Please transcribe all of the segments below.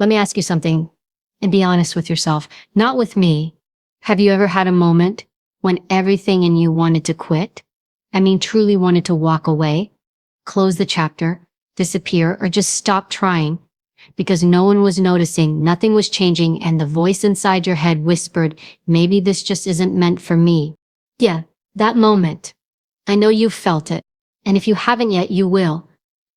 Let me ask you something and be honest with yourself, not with me. Have you ever had a moment when everything in you wanted to quit? I mean, truly wanted to walk away, close the chapter, disappear, or just stop trying because no one was noticing, nothing was changing, and the voice inside your head whispered, maybe this just isn't meant for me. Yeah, that moment. I know you've felt it. And if you haven't yet, you will.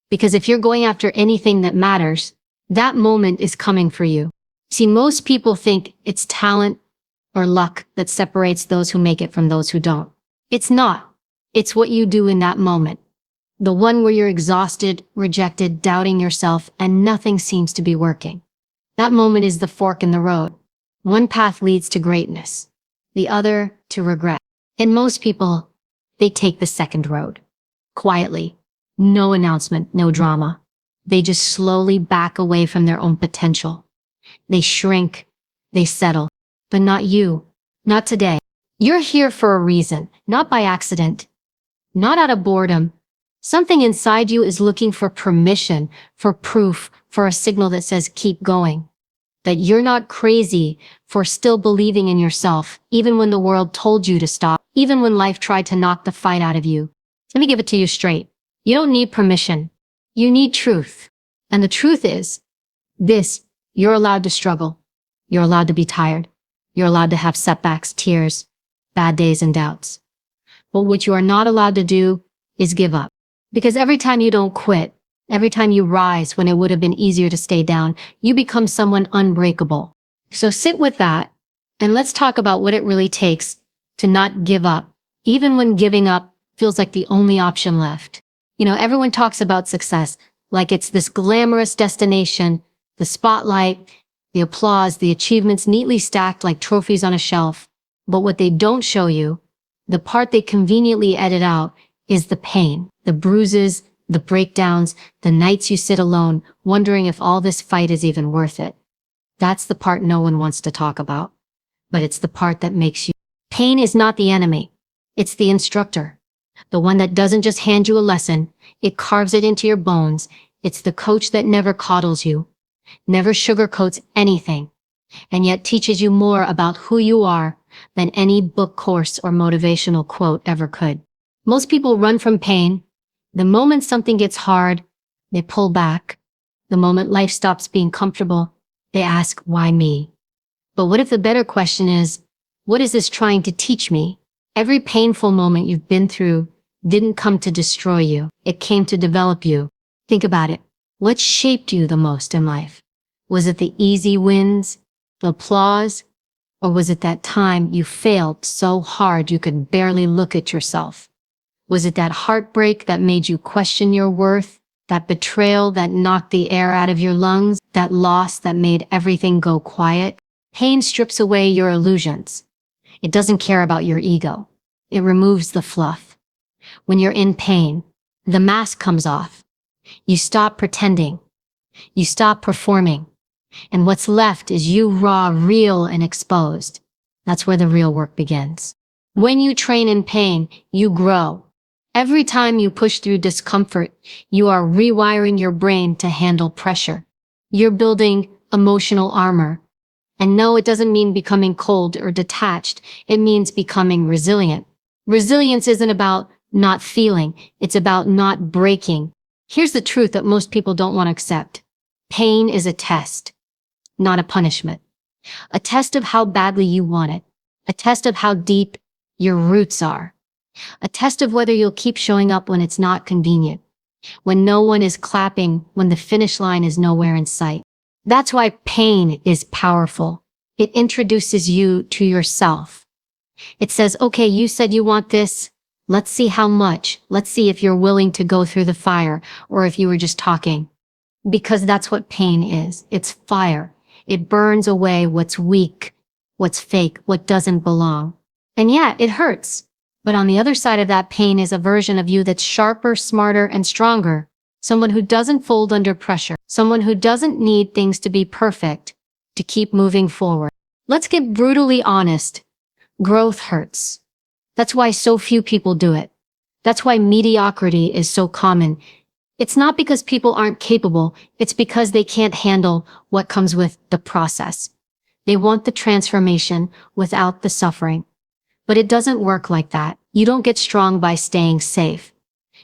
Because if you're going after anything that matters, that moment is coming for you. See, most people think it's talent or luck that separates those who make it from those who don't. It's not. It's what you do in that moment. The one where you're exhausted, rejected, doubting yourself, and nothing seems to be working. That moment is the fork in the road. One path leads to greatness, the other to regret. And most people, they take the second road. Quietly. No announcement, no drama. They just slowly back away from their own potential. They shrink, they settle. But not you. Not today. You're here for a reason, not by accident. Not out of boredom. Something inside you is looking for permission, for proof, for a signal that says keep going. That you're not crazy for still believing in yourself, even when the world told you to stop, even when life tried to knock the fight out of you. Let me give it to you straight. You don't need permission. You need truth. And the truth is, you're allowed to struggle. You're allowed to be tired. You're allowed to have setbacks, tears, bad days, and doubts. But what you are not allowed to do is give up. Because every time you don't quit, every time you rise when it would have been easier to stay down, you become someone unbreakable. So sit with that, and let's talk about what it really takes to not give up, even when giving up feels like the only option left. You know, everyone talks about success like it's this glamorous destination, the spotlight, the applause, the achievements neatly stacked like trophies on a shelf. But what they don't show you, the part they conveniently edit out, is the pain, the bruises, the breakdowns, the nights you sit alone, wondering if all this fight is even worth it. That's the part no one wants to talk about. But it's the part that makes you. Pain is not the enemy. It's the instructor. The one that doesn't just hand you a lesson, it carves it into your bones. It's the coach that never coddles you, never sugarcoats anything, and yet teaches you more about who you are than any book course or motivational quote ever could. Most people run from pain. The moment something gets hard, they pull back. The moment life stops being comfortable, they ask, why me? But what if the better question is, what is this trying to teach me? Every painful moment you've been through didn't come to destroy you. It came to develop you. Think about it. What shaped you the most in life? Was it the easy wins, the applause, or was it that time you failed so hard you could barely look at yourself? Was it that heartbreak that made you question your worth? That betrayal that knocked the air out of your lungs? That loss that made everything go quiet? Pain strips away your illusions. It doesn't care about your ego. It removes the fluff. When you're in pain, the mask comes off. You stop pretending. You stop performing. And what's left is you raw, real, and exposed. That's where the real work begins. When you train in pain, you grow. Every time you push through discomfort, you are rewiring your brain to handle pressure. You're building emotional armor. And no, it doesn't mean becoming cold or detached. It means becoming resilient. Resilience isn't about not feeling. It's about not breaking. Here's the truth that most people don't want to accept. Pain is a test, not a punishment. A test of how badly you want it. A test of how deep your roots are. A test of whether you'll keep showing up when it's not convenient. When no one is clapping, when the finish line is nowhere in sight. That's why pain is powerful. It introduces you to yourself. It says, okay, you said you want this. Let's see how much. Let's see if you're willing to go through the fire or if you were just talking. Because that's what pain is. It's fire. It burns away what's weak, what's fake, what doesn't belong. And yeah, it hurts. But on the other side of that pain is a version of you that's sharper, smarter, and stronger. Someone who doesn't fold under pressure. Someone who doesn't need things to be perfect to keep moving forward. Let's get brutally honest. Growth hurts. That's why so few people do it. That's why mediocrity is so common. It's not because people aren't capable, it's because they can't handle what comes with the process. They want the transformation without the suffering. But it doesn't work like that. You don't get strong by staying safe.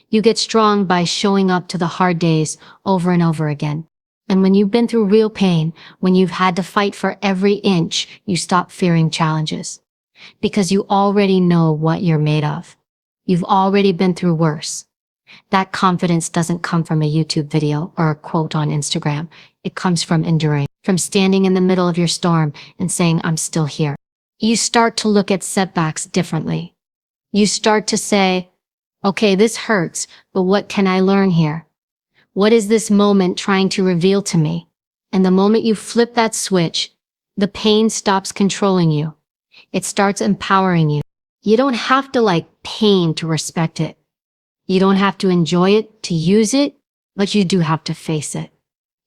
You get strong by showing up to the hard days over and over again. And when you've been through real pain, when you've had to fight for every inch, you stop fearing challenges. Because you already know what you're made of. You've already been through worse. That confidence doesn't come from a YouTube video or a quote on Instagram. It comes from enduring, from standing in the middle of your storm and saying, I'm still here. You start to look at setbacks differently. You start to say, okay, this hurts, but what can I learn here? What is this moment trying to reveal to me? And the moment you flip that switch, the pain stops controlling you. It starts empowering you. You don't have to like pain to respect it. You don't have to enjoy it, to use it, but you do have to face it.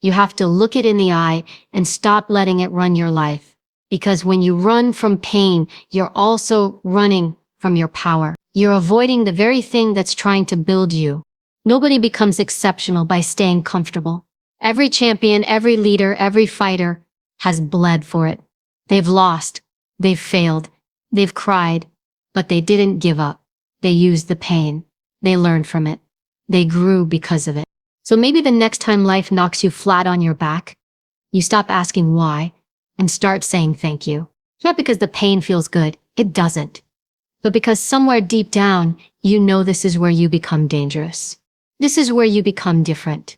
You have to look it in the eye and stop letting it run your life. Because when you run from pain, you're also running from your power. You're avoiding the very thing that's trying to build you. Nobody becomes exceptional by staying comfortable. Every champion, every leader, every fighter has bled for it. They've lost, they've failed, they've cried, but they didn't give up. They used the pain. They learned from it. They grew because of it. So maybe the next time life knocks you flat on your back, you stop asking why and start saying thank you. Not because the pain feels good. It doesn't. But because somewhere deep down, you know this is where you become dangerous. This is where you become different.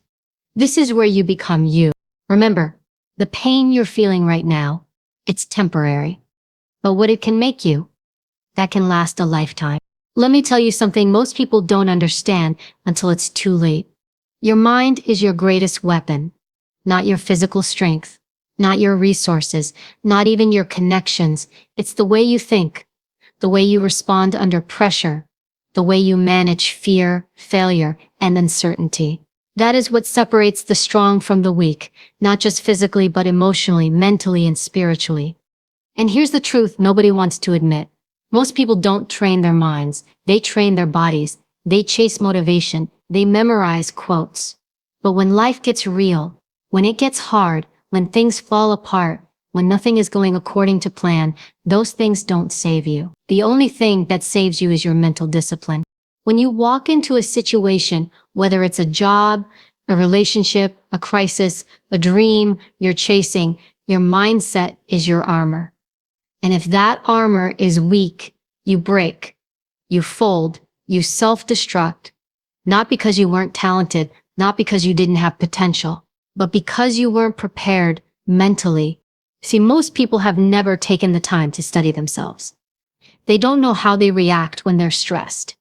This is where you become you. Remember, the pain you're feeling right now, it's temporary. But what it can make you, that can last a lifetime. Let me tell you something most people don't understand until it's too late. Your mind is your greatest weapon, not your physical strength, not your resources, not even your connections. It's the way you think, the way you respond under pressure, the way you manage fear, failure, and uncertainty. That is what separates the strong from the weak, not just physically, but emotionally, mentally, and spiritually. And here's the truth nobody wants to admit. Most people don't train their minds. They train their bodies. They chase motivation. They memorize quotes. But when life gets real, when it gets hard, when things fall apart, when nothing is going according to plan, those things don't save you. The only thing that saves you is your mental discipline. When you walk into a situation, whether it's a job, a relationship, a crisis, a dream you're chasing, your mindset is your armor. And if that armor is weak, you break, you fold, you self-destruct, not because you weren't talented, not because you didn't have potential, but because you weren't prepared mentally. See, most people have never taken the time to study themselves. They don't know how they react when they're stressed.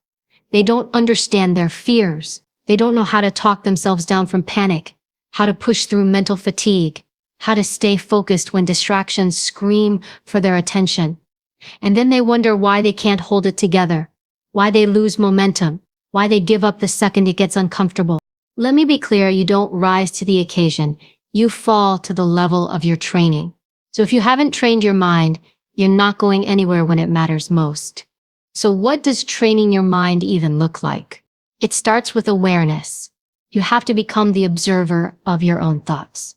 They don't understand their fears. They don't know how to talk themselves down from panic, how to push through mental fatigue, how to stay focused when distractions scream for their attention. And then they wonder why they can't hold it together, why they lose momentum, why they give up the second it gets uncomfortable. Let me be clear, you don't rise to the occasion. You fall to the level of your training. So if you haven't trained your mind, you're not going anywhere when it matters most. So what does training your mind even look like? It starts with awareness. You have to become the observer of your own thoughts.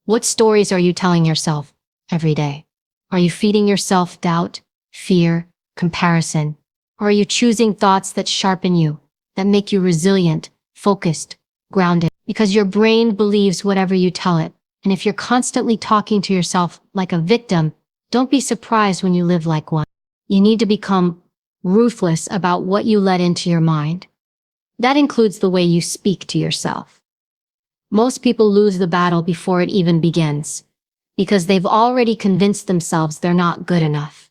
What stories are you telling yourself every day? Are you feeding yourself doubt, fear, comparison? Or are you choosing thoughts that sharpen you, that make you resilient, focused, grounded? Because your brain believes whatever you tell it. And if you're constantly talking to yourself like a victim, don't be surprised when you live like one. You need to become ruthless about what you let into your mind. That includes the way you speak to yourself. Most people lose the battle before it even begins, because they've already convinced themselves they're not good enough,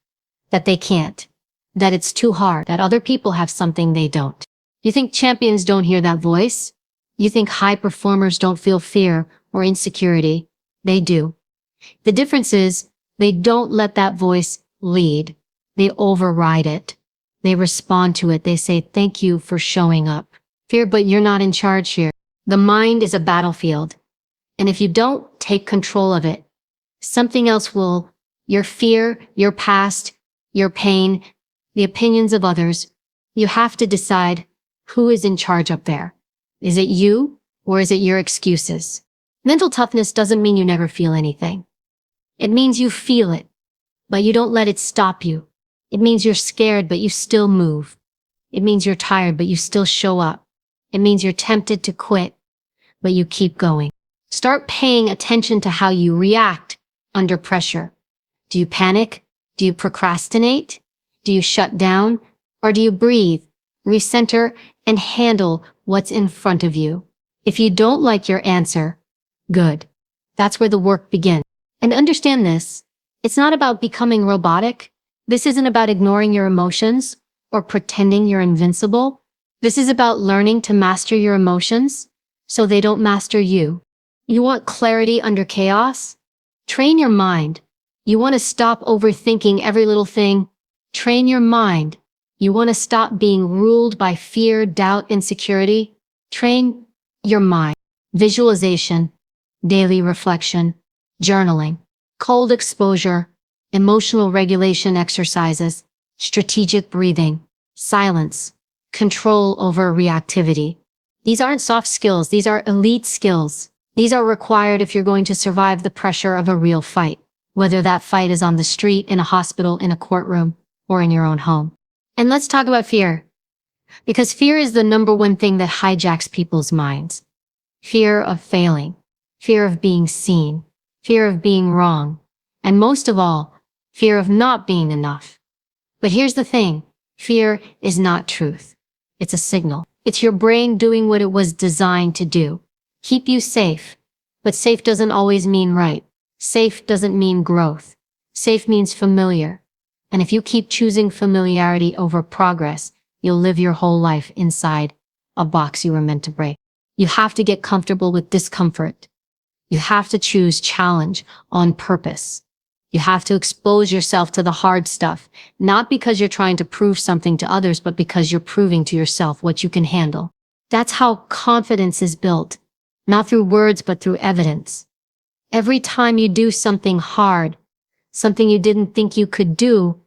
that they can't, that it's too hard, that other people have something they don't. You think champions don't hear that voice? You think high performers don't feel fear or insecurity? They do. The difference is they don't let that voice lead. They override it. They respond to it. They say, thank you for showing up. Fear, but you're not in charge here. The mind is a battlefield. And if you don't take control of it, something else will. Your fear, your past, your pain, the opinions of others. You have to decide who is in charge up there. Is it you Or is it your excuses? Mental toughness doesn't mean you never feel anything. It means you feel it, but you don't let it stop you. It means you're scared, but you still move. It means you're tired, but you still show up. It means you're tempted to quit, but you keep going. Start paying attention to how you react under pressure. Do you panic? Do you procrastinate? Do you shut down? Or do you breathe, recenter, and handle what's in front of you? If you don't like your answer, good. That's where the work begins. And understand this, it's not about becoming robotic. This isn't about ignoring your emotions or pretending you're invincible. This is about learning to master your emotions so they don't master you. You want clarity under chaos? Train your mind. You want to stop overthinking every little thing? Train your mind. You want to stop being ruled by fear, doubt, insecurity? Train your mind. Visualization, daily reflection, journaling, cold exposure, emotional regulation exercises, strategic breathing, silence, control over reactivity. These aren't soft skills. These are elite skills. These are required if you're going to survive the pressure of a real fight, whether that fight is on the street, in a hospital, in a courtroom, or in your own home. And let's talk about fear, because fear is the number one thing that hijacks people's minds. Fear of failing, fear of being seen, fear of being wrong, and most of all, fear of not being enough. But here's the thing, fear is not truth. It's a signal. It's your brain doing what it was designed to do. Keep you safe. But safe doesn't always mean right. Safe doesn't mean growth. Safe means familiar. And if you keep choosing familiarity over progress, you'll live your whole life inside a box you were meant to break. You have to get comfortable with discomfort. You have to choose challenge on purpose. You have to expose yourself to the hard stuff, not because you're trying to prove something to others, but because you're proving to yourself what you can handle. That's how confidence is built, not through words, but through evidence. Every time you do something hard, something you didn't think you could do,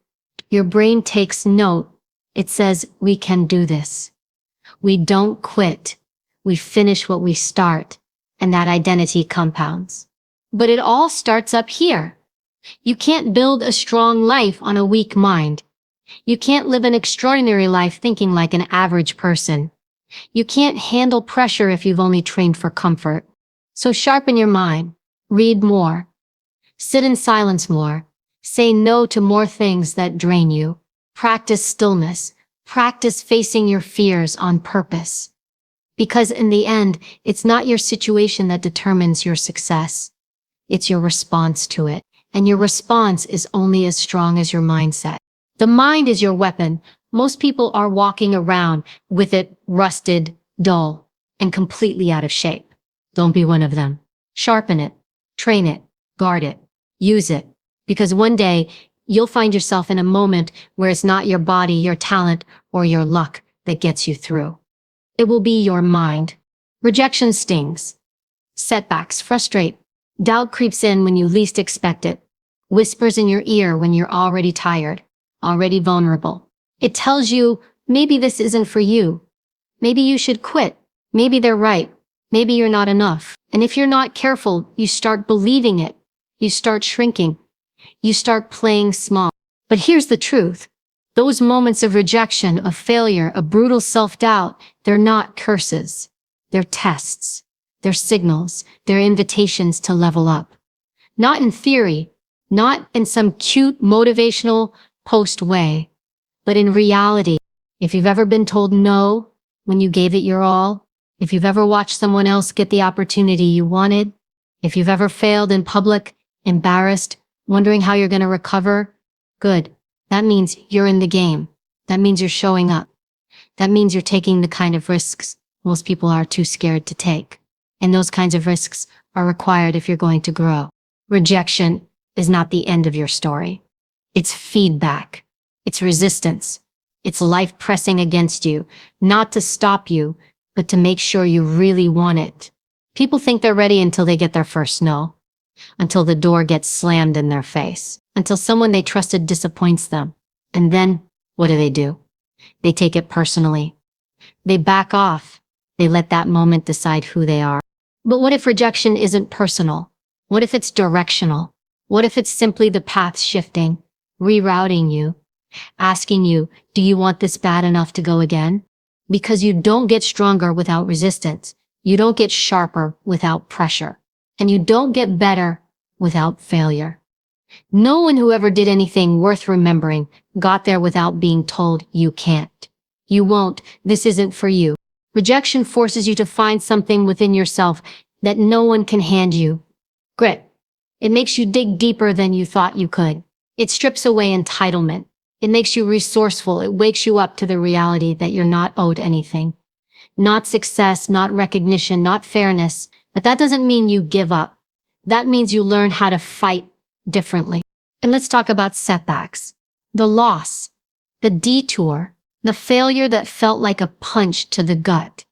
your brain takes note. It says, we can do this. We don't quit. We finish what we start, and that identity compounds. But it all starts up here. You can't build a strong life on a weak mind. You can't live an extraordinary life thinking like an average person. You can't handle pressure if you've only trained for comfort. So sharpen your mind. Read more. Sit in silence more. Say no to more things that drain you. Practice stillness. Practice facing your fears on purpose. Because in the end, it's not your situation that determines your success. It's your response to it. And your response is only as strong as your mindset. The mind is your weapon. Most people are walking around with it rusted, dull, and completely out of shape. Don't be one of them. Sharpen it, train it, guard it, use it. Because one day, you'll find yourself in a moment where it's not your body, your talent, or your luck that gets you through. It will be your mind. Rejection stings. Setbacks frustrate. Doubt creeps in when you least expect it. Whispers in your ear when you're already tired, already vulnerable. It tells you, maybe this isn't for you. Maybe you should quit. Maybe they're right. Maybe you're not enough. And if you're not careful, you start believing it. You start shrinking. You start playing small. But here's the truth. Those moments of rejection, of failure, of brutal self-doubt, they're not curses. They're tests. They're signals. They're invitations to level up. Not in theory, not in some cute motivational post way, but in reality. If you've ever been told no when you gave it your all, if you've ever watched someone else get the opportunity you wanted, if you've ever failed in public, embarrassed, wondering how you're going to recover, good. That means you're in the game. That means you're showing up. That means you're taking the kind of risks most people are too scared to take. And those kinds of risks are required if you're going to grow. Rejection is not the end of your story. It's feedback. It's resistance. It's life pressing against you, not to stop you, but to make sure you really want it. People think they're ready until they get their first no, until the door gets slammed in their face, until someone they trusted disappoints them. And then, what do? They take it personally. They back off. They let that moment decide who they are. But what if rejection isn't personal? What if it's directional? What if it's simply the path shifting, rerouting you, asking you, do you want this bad enough to go again? Because you don't get stronger without resistance. You don't get sharper without pressure. And you don't get better without failure. No one who ever did anything worth remembering got there without being told you can't. You won't. This isn't for you. Rejection forces you to find something within yourself that no one can hand you. Grit. It makes you dig deeper than you thought you could. It strips away entitlement. It makes you resourceful. It wakes you up to the reality that you're not owed anything. Not success, not recognition, not fairness. But that doesn't mean you give up. That means you learn how to fight differently. And let's talk about setbacks. The loss, the detour, the failure that felt like a punch to the gut.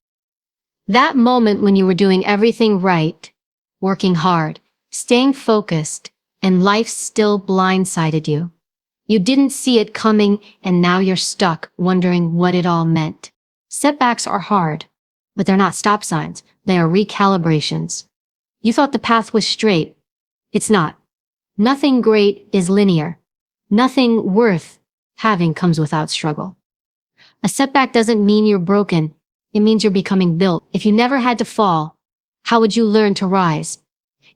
That moment when you were doing everything right, working hard, staying focused, and life still blindsided you. You didn't see it coming, and now you're stuck wondering what it all meant. Setbacks are hard, but they're not stop signs. They are recalibrations. You thought the path was straight. It's not. Nothing great is linear. Nothing worth having comes without struggle. A setback doesn't mean you're broken. It means you're becoming built. If you never had to fall, how would you learn to rise?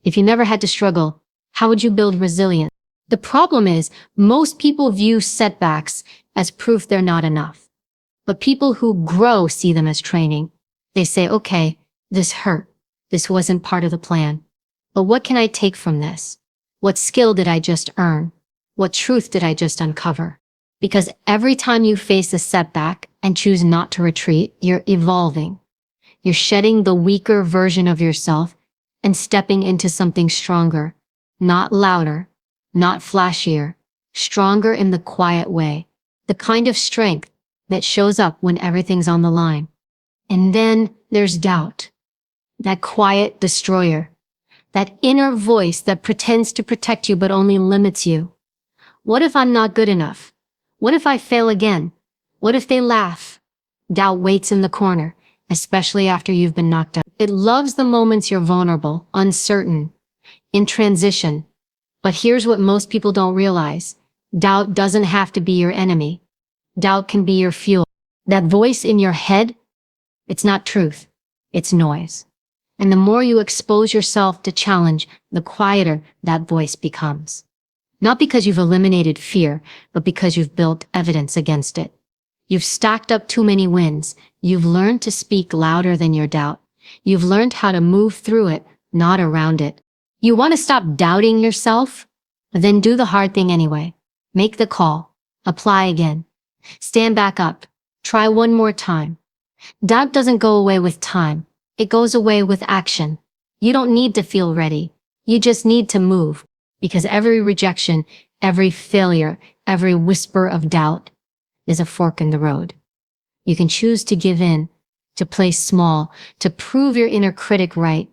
If you never had to struggle, how would you build resilience? The problem is, most people view setbacks as proof they're not enough. But people who grow see them as training. They say, okay, this hurt. This wasn't part of the plan. But what can I take from this? What skill did I just earn? What truth did I just uncover? Because every time you face a setback and choose not to retreat, you're evolving. You're shedding the weaker version of yourself and stepping into something stronger, not louder, not flashier, stronger in the quiet way, the kind of strength that shows up when everything's on the line. And then there's doubt, that quiet destroyer, that inner voice that pretends to protect you but only limits you. What if I'm not good enough? What if I fail again? What if they laugh? Doubt waits in the corner, especially after you've been knocked out. It loves the moments you're vulnerable, uncertain, in transition. But here's what most people don't realize. Doubt doesn't have to be your enemy. Doubt can be your fuel. That voice in your head, it's not truth, it's noise. And the more you expose yourself to challenge, the quieter that voice becomes. Not because you've eliminated fear, but because you've built evidence against it. You've stacked up too many wins. You've learned to speak louder than your doubt. You've learned how to move through it, not around it. You want to stop doubting yourself? Then do the hard thing anyway. Make the call. Apply again. Stand back up. Try one more time. Doubt doesn't go away with time. It goes away with action. You don't need to feel ready. You just need to move. Because every rejection, every failure, every whisper of doubt is a fork in the road. You can choose to give in, to play small, to prove your inner critic right,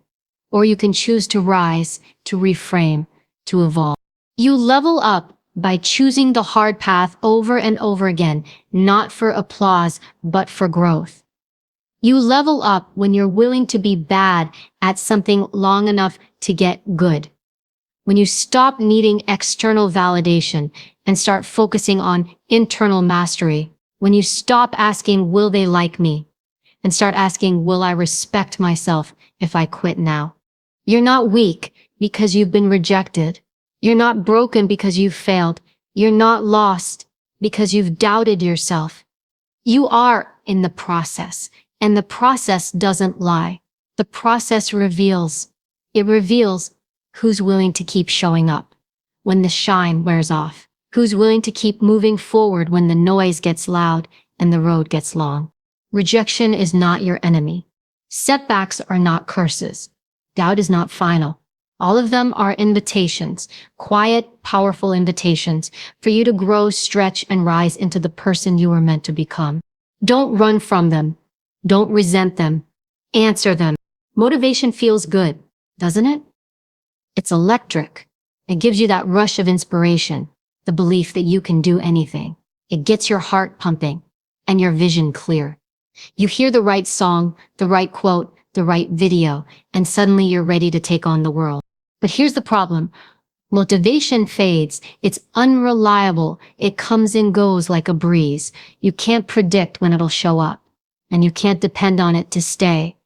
or you can choose to rise, to reframe, to evolve. You level up by choosing the hard path over and over again, not for applause, but for growth. You level up when you're willing to be bad at something long enough to get good. When you stop needing external validation and start focusing on internal mastery. When you stop asking, will they like me? And start asking, will I respect myself if I quit now? You're not weak because you've been rejected. You're not broken because you've failed. You're not lost because you've doubted yourself. You are in the process, and the process doesn't lie. The process reveals. It reveals who's willing to keep showing up when the shine wears off, who's willing to keep moving forward when the noise gets loud and the road gets long. Rejection is not your enemy. Setbacks are not curses. Doubt is not final. All of them are invitations, quiet, powerful invitations for you to grow, stretch, and rise into the person you were meant to become. Don't run from them. Don't resent them. Answer them. Motivation feels good, doesn't it? It's electric. It gives you that rush of inspiration, the belief that you can do anything. It gets your heart pumping and your vision clear. You hear the right song, the right quote, the right video, and suddenly you're ready to take on the world. But here's the problem. Motivation fades. It's unreliable. It comes and goes like a breeze. You can't predict when it'll show up, and you can't depend on it to stay.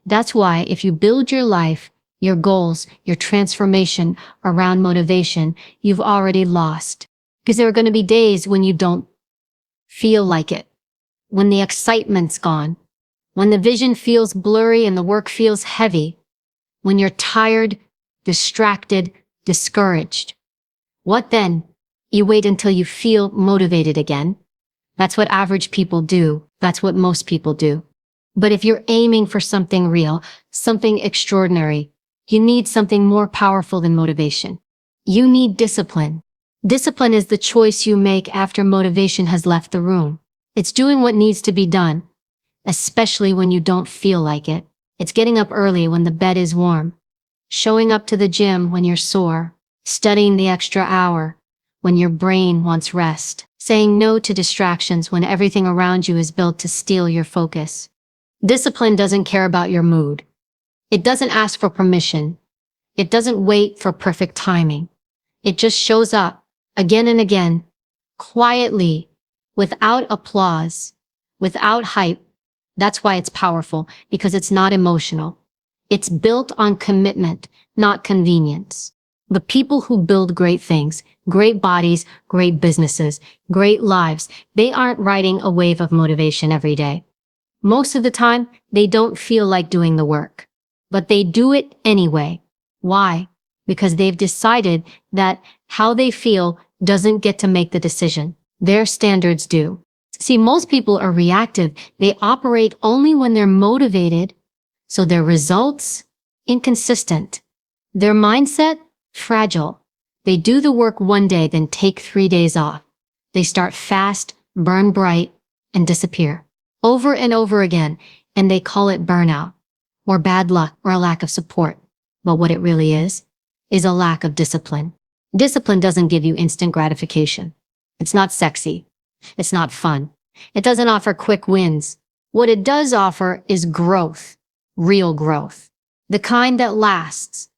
That's why if you build your life, your goals, your transformation around motivation, you've already lost. Because there are going to be days when you don't feel like it, when the excitement's gone, when the vision feels blurry and the work feels heavy, when you're tired, distracted, discouraged. What then? You wait until you feel motivated again. That's what average people do. That's what most people do. But if you're aiming for something real, something extraordinary, you need something more powerful than motivation. You need discipline. Discipline is the choice you make after motivation has left the room. It's doing what needs to be done, especially when you don't feel like it. It's getting up early when the bed is warm, showing up to the gym when you're sore, studying the extra hour when your brain wants rest, saying no to distractions when everything around you is built to steal your focus. Discipline doesn't care about your mood. It doesn't ask for permission. It doesn't wait for perfect timing. It just shows up again and again, quietly, without applause, without hype. That's why it's powerful, because it's not emotional. It's built on commitment, not convenience. The people who build great things, great bodies, great businesses, great lives, they aren't riding a wave of motivation every day. Most of the time, they don't feel like doing the work, but they do it anyway. Why? Because they've decided that how they feel doesn't get to make the decision. Their standards do. See, most people are reactive. They operate only when they're motivated, so their results, inconsistent. Their mindset, fragile. They do the work one day, then take 3 days off. They start fast, burn bright, and disappear. Over and over again, and they call it burnout, or bad luck, or a lack of support. But what it really is a lack of discipline. Discipline doesn't give you instant gratification. It's not sexy. It's not fun. It doesn't offer quick wins. What it does offer is growth, real growth. The kind that lasts.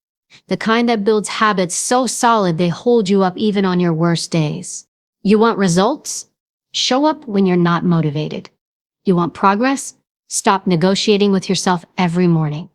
The kind that builds habits so solid they hold you up even on your worst days. You want results? Show up when you're not motivated. You want progress? Stop negotiating with yourself every morning.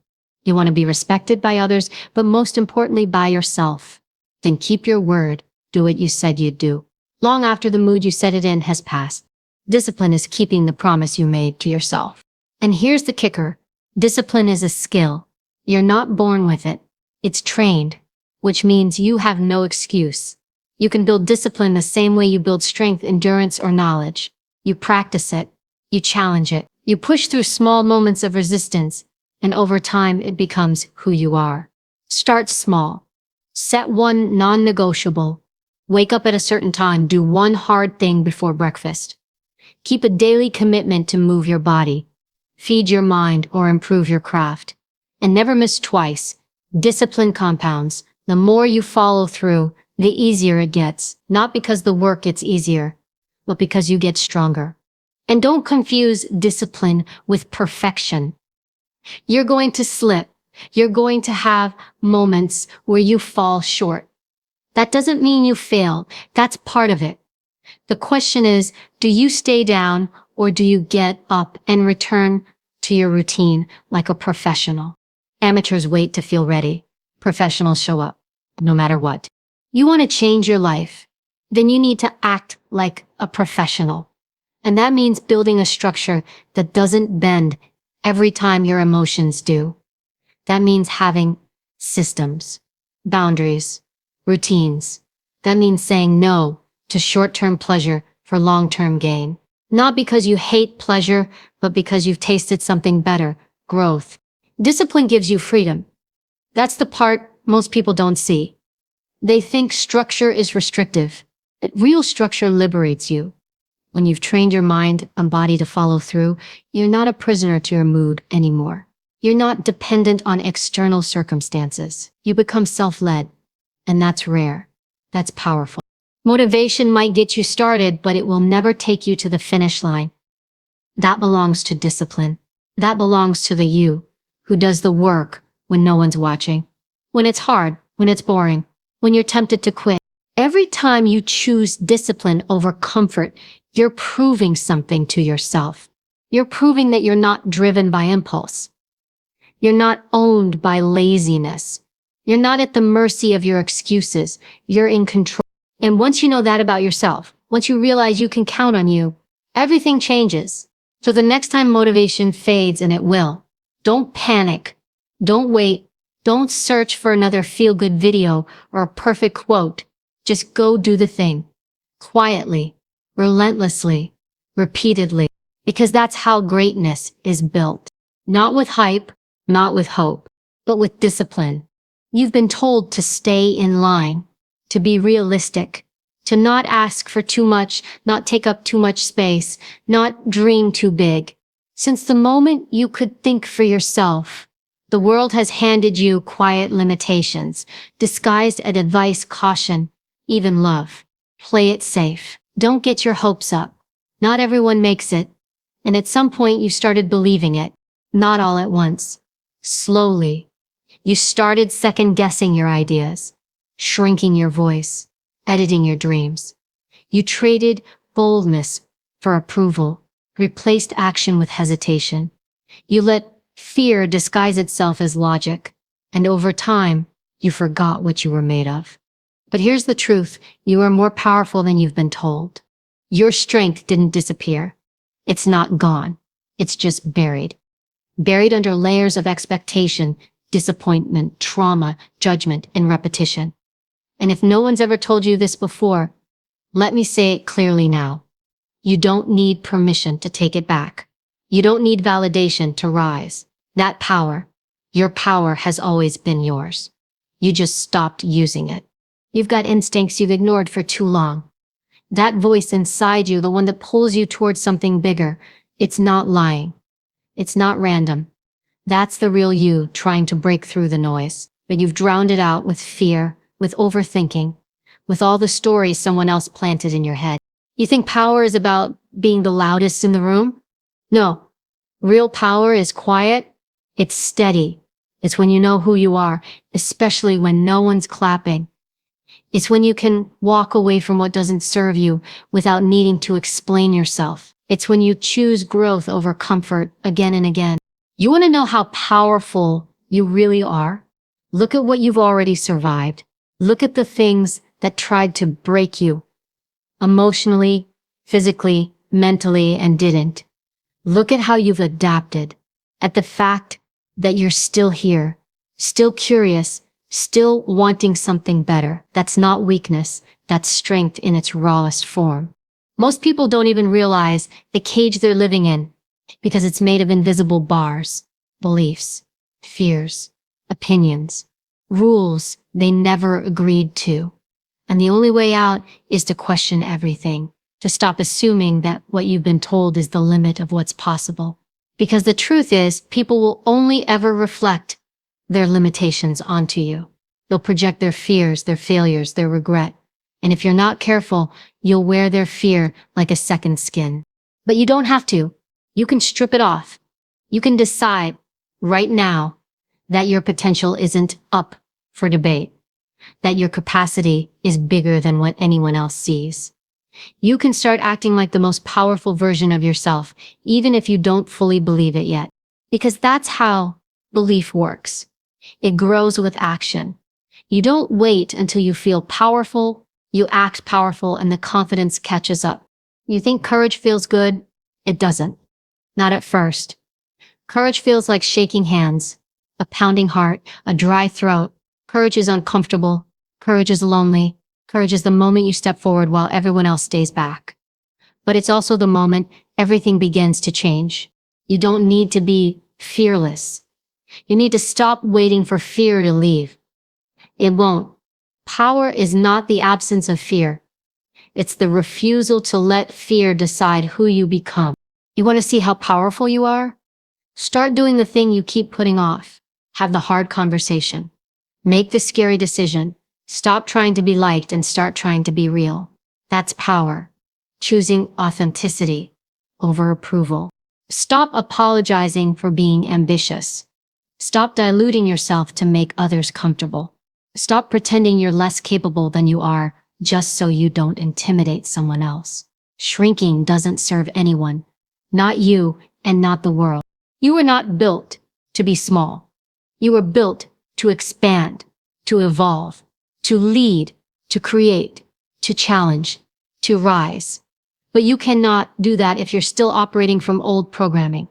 You want to be respected by others, but most importantly by yourself. Then keep your word. Do what you said you'd do. Long after the mood you set it in has passed. Discipline is keeping the promise you made to yourself. And here's the kicker. Discipline is a skill. You're not born with it. It's trained, which means you have no excuse. You can build discipline the same way you build strength, endurance, or knowledge. You practice it. You challenge it. You push through small moments of resistance, and over time it becomes who you are. Start small. Set one non-negotiable. Wake up at a certain time. Do one hard thing before breakfast. Keep a daily commitment to move your body, feed your mind, or improve your craft. And never miss twice. Discipline compounds. The more you follow through, the easier it gets. Not because the work gets easier, but because you get stronger. And don't confuse discipline with perfection. You're going to slip. You're going to have moments where you fall short. That doesn't mean you failed. That's part of it. The question is, do you stay down or do you get up and return to your routine like a professional? Amateurs wait to feel ready. Professionals show up, no matter what. You want to change your life, then you need to act like a professional. And that means building a structure that doesn't bend every time your emotions do. That means having systems, boundaries, routines. That means saying no to short-term pleasure for long-term gain. Not because you hate pleasure, but because you've tasted something better, growth. Discipline gives you freedom. That's the part most people don't see. They think structure is restrictive. But real structure liberates you. When you've trained your mind and body to follow through, you're not a prisoner to your mood anymore. You're not dependent on external circumstances. You become self-led. And that's rare. That's powerful. Motivation might get you started, but it will never take you to the finish line. That belongs to discipline. That belongs to the you who does the work when no one's watching. When it's hard, when it's boring, when you're tempted to quit. Every time you choose discipline over comfort, you're proving something to yourself. You're proving that you're not driven by impulse. You're not owned by laziness. You're not at the mercy of your excuses. You're in control. And once you know that about yourself, once you realize you can count on you, everything changes. So the next time motivation fades, and it will, don't panic. Don't wait. Don't search for another feel-good video or a perfect quote. Just go do the thing. Quietly, relentlessly, repeatedly. Because that's how greatness is built. Not with hype, not with hope, but with discipline. You've been told to stay in line, to be realistic, to not ask for too much, not take up too much space, not dream too big. Since the moment you could think for yourself, the world has handed you quiet limitations, disguised as advice, caution, even love. Play it safe. Don't get your hopes up. Not everyone makes it. And at some point you started believing it. Not all at once. Slowly. You started second-guessing your ideas, shrinking your voice, editing your dreams. You traded boldness for approval, replaced action with hesitation. You let fear disguise itself as logic, and over time, you forgot what you were made of. But here's the truth, you are more powerful than you've been told. Your strength didn't disappear. It's not gone. It's just buried. Buried under layers of expectation, disappointment, trauma, judgment, and repetition. And if no one's ever told you this before, let me say it clearly now. You don't need permission to take it back. You don't need validation to rise. That power, your power, has always been yours. You just stopped using it. You've got instincts you've ignored for too long. That voice inside you, the one that pulls you towards something bigger, it's not lying. It's not random. That's the real you trying to break through the noise. But you've drowned it out with fear, with overthinking, with all the stories someone else planted in your head. You think power is about being the loudest in the room? No. Real power is quiet. It's steady. It's when you know who you are, especially when no one's clapping. It's when you can walk away from what doesn't serve you without needing to explain yourself. It's when you choose growth over comfort again and again. You want to know how powerful you really are? Look at what you've already survived. Look at the things that tried to break you emotionally, physically, mentally, and didn't. Look at how you've adapted, at the fact that you're still here, still curious, still wanting something better. That's not weakness, that's strength in its rawest form. Most people don't even realize the cage they're living in because it's made of invisible bars, beliefs, fears, opinions, rules they never agreed to. And the only way out is to question everything, to stop assuming that what you've been told is the limit of what's possible. Because the truth is, people will only ever reflect their limitations onto you. They'll project their fears, their failures, their regret. And if you're not careful, you'll wear their fear like a second skin. But you don't have to. You can strip it off. You can decide right now that your potential isn't up for debate, that your capacity is bigger than what anyone else sees. You can start acting like the most powerful version of yourself, even if you don't fully believe it yet. Because that's how belief works. It grows with action. You don't wait until you feel powerful, you act powerful, and the confidence catches up. You think courage feels good? It doesn't. Not at first. Courage feels like shaking hands, a pounding heart, a dry throat. Courage is uncomfortable. Courage is lonely. Courage is the moment you step forward while everyone else stays back. But it's also the moment everything begins to change. You don't need to be fearless. You need to stop waiting for fear to leave. It won't. Power is not the absence of fear. It's the refusal to let fear decide who you become. You want to see how powerful you are? Start doing the thing you keep putting off. Have the hard conversation. Make the scary decision. Stop trying to be liked and start trying to be real. That's power. Choosing authenticity over approval. Stop apologizing for being ambitious. Stop diluting yourself to make others comfortable. Stop pretending you're less capable than you are just so you don't intimidate someone else. Shrinking doesn't serve anyone, not you and not the world. You were not built to be small. You were built to expand, to evolve, to lead, to create, to challenge, to rise. But you cannot do that if you're still operating from old programming.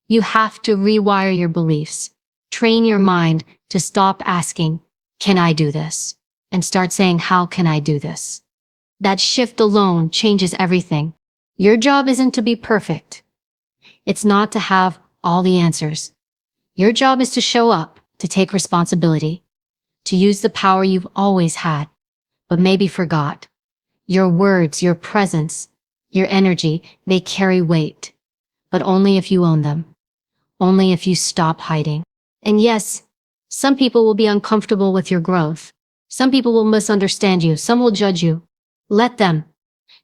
You have to rewire your beliefs. Train your mind to stop asking, "Can I do this?" and start saying, "How can I do this?" That shift alone changes everything. Your job isn't to be perfect. It's not to have all the answers. Your job is to show up, to take responsibility, to use the power you've always had, but maybe forgot. Your words, your presence, your energy, they carry weight, but only if you own them. Only if you stop hiding. And yes, some people will be uncomfortable with your growth. Some people will misunderstand you. Some will judge you. Let them.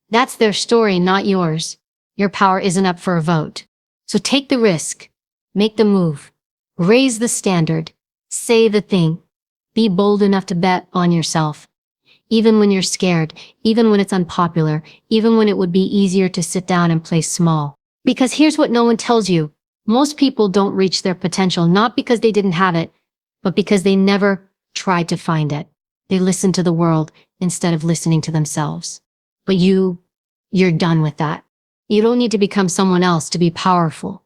That's their story, not yours. Your power isn't up for a vote. So take the risk. Make the move. Raise the standard. Say the thing. Be bold enough to bet on yourself. Even when you're scared, even when it's unpopular, even when it would be easier to sit down and play small. Because here's what no one tells you. Most people don't reach their potential, not because they didn't have it, but because they never tried to find it. They listen to the world instead of listening to themselves. But you're done with that. You don't need to become someone else to be powerful.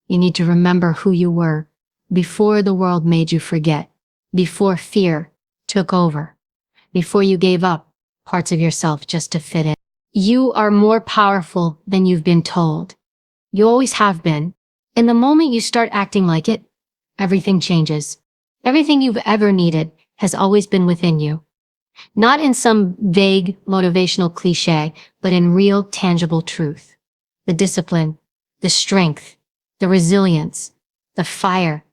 You need to remember who you were before the world made you forget, before fear took over, before you gave up parts of yourself just to fit in. You are more powerful than you've been told. You always have been. And the moment you start acting like it, everything changes. Everything you've ever needed has always been within you. Not in some vague motivational cliche, but in real, tangible truth. The discipline, the strength, the resilience, the fire.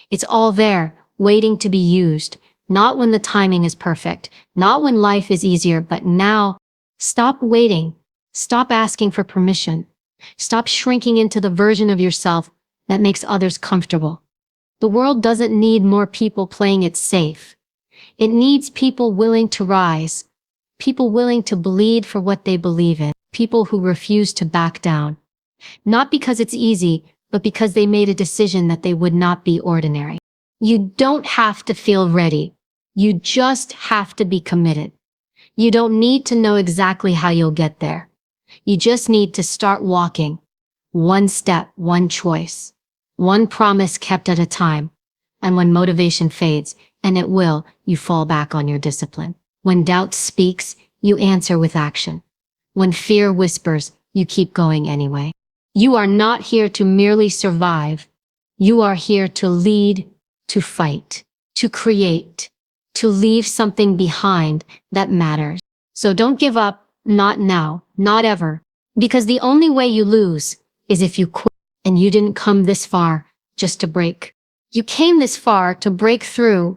It's all there, waiting to be used. Not when the timing is perfect, not when life is easier, but now. Stop waiting. Stop asking for permission. Stop shrinking into the version of yourself that makes others comfortable. The world doesn't need more people playing it safe. It needs people willing to rise, people willing to bleed for what they believe in, people who refuse to back down. Not because it's easy, but because they made a decision that they would not be ordinary. You don't have to feel ready. You just have to be committed. You don't need to know exactly how you'll get there. You just need to start walking. One step, one choice, one promise kept at a time. And when motivation fades, and it will, you fall back on your discipline. When doubt speaks, you answer with action. When fear whispers, you keep going anyway. You are not here to merely survive. You are here to lead, to fight, to create, to leave something behind that matters. So don't give up, not now, not ever. Because the only way you lose is if you quit. And you didn't come this far just to break. You came this far to break through,